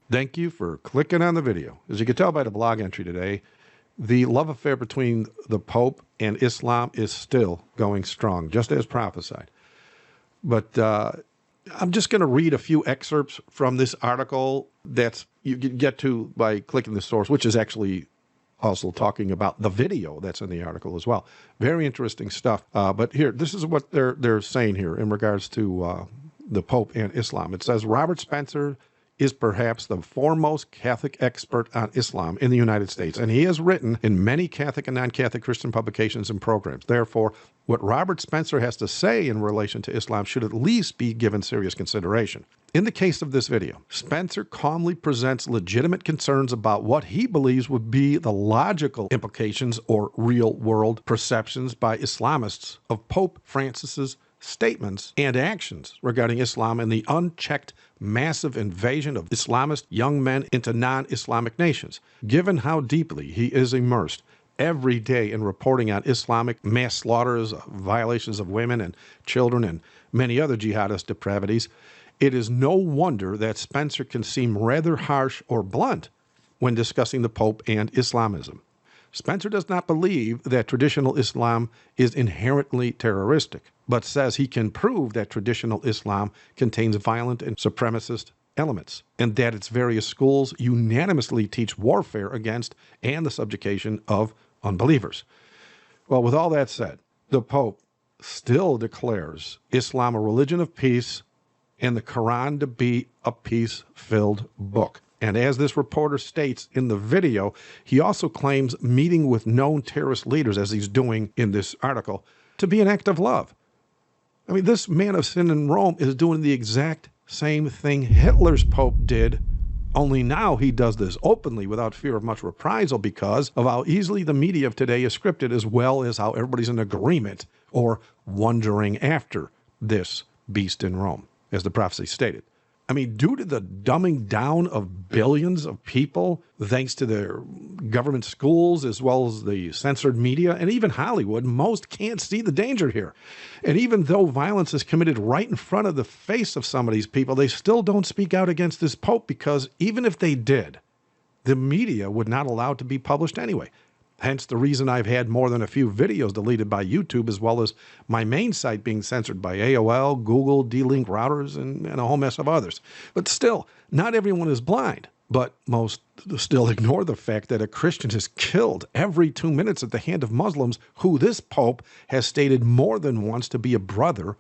Thank you for clicking on the video. As you can tell by the blog entry today, the love affair between the Pope and Islam is still going strong, just as prophesied. But I'm just going to read a few excerpts from this article that you can get to by clicking the source, which is actually also talking about the video that's in the article as well. Very interesting stuff. But here, this is what they're saying here in regards to the Pope and Islam. It says, Robert Spencer is perhaps the foremost Catholic expert on Islam in the United States, and he has written in many Catholic and non-Catholic Christian publications and programs. Therefore, what Robert Spencer has to say in relation to Islam should at least be given serious consideration. In the case of this video, Spencer calmly presents legitimate concerns about what he believes would be the logical implications or real-world perceptions by Islamists of Pope Francis's statements and actions regarding Islam and the unchecked massive invasion of Islamist young men into non-Islamic nations. Given how deeply he is immersed every day in reporting on Islamic mass slaughters, violations of women and children, and many other jihadist depravities, it is no wonder that Spencer can seem rather harsh or blunt when discussing the Pope and Islamism. Spencer does not believe that traditional Islam is inherently terroristic, but says he can prove that traditional Islam contains violent and supremacist elements, and that its various schools unanimously teach warfare against and the subjugation of unbelievers. Well, with all that said, the Pope still declares Islam a religion of peace and the Quran to be a peace-filled book. And as this reporter states in the video, he also claims meeting with known terrorist leaders, as he's doing in this article, to be an act of love. I mean, this man of sin in Rome is doing the exact same thing Hitler's Pope did, only now he does this openly without fear of much reprisal because of how easily the media of today is scripted, as well as how everybody's in agreement or wondering after this beast in Rome, as the prophecy stated. I mean, due to the dumbing down of billions of people, thanks to their government schools, as well as the censored media, and even Hollywood, most can't see the danger here. And even though violence is committed right in front of the face of some of these people, they still don't speak out against this Pope because even if they did, the media would not allow it to be published anyway. Hence the reason I've had more than a few videos deleted by YouTube, as well as my main site being censored by AOL, Google, D-Link routers, and a whole mess of others. But still, not everyone is blind. But most still ignore the fact that a Christian is killed every 2 minutes at the hand of Muslims who this Pope has stated more than once to be a brother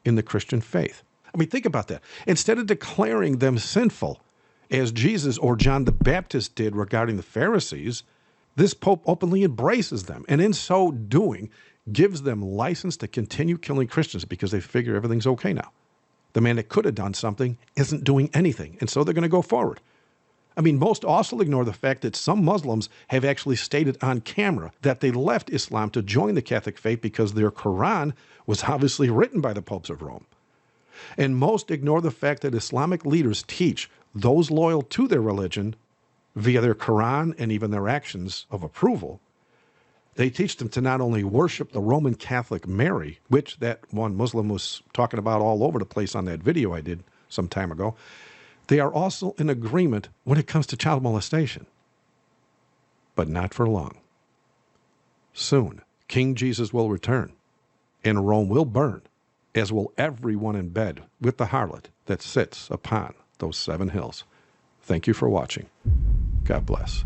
in the Christian faith. I mean, think about that. Instead of declaring them sinful, as Jesus or John the Baptist did regarding the Pharisees, this Pope openly embraces them, and in so doing, gives them license to continue killing Christians because they figure everything's okay now. The man that could have done something isn't doing anything, and so they're going to go forward. I mean, most also ignore the fact that some Muslims have actually stated on camera that they left Islam to join the Catholic faith because their Quran was obviously written by the popes of Rome. And most ignore the fact that Islamic leaders teach those loyal to their religion via their Quran and even their actions of approval. They teach them to not only worship the Roman Catholic Mary, which that one Muslim was talking about all over the place on that video I did some time ago, they are also in agreement when it comes to child molestation. But not for long. Soon, King Jesus will return, and Rome will burn, as will everyone in bed with the harlot that sits upon those 7 hills. Thank you for watching. God bless.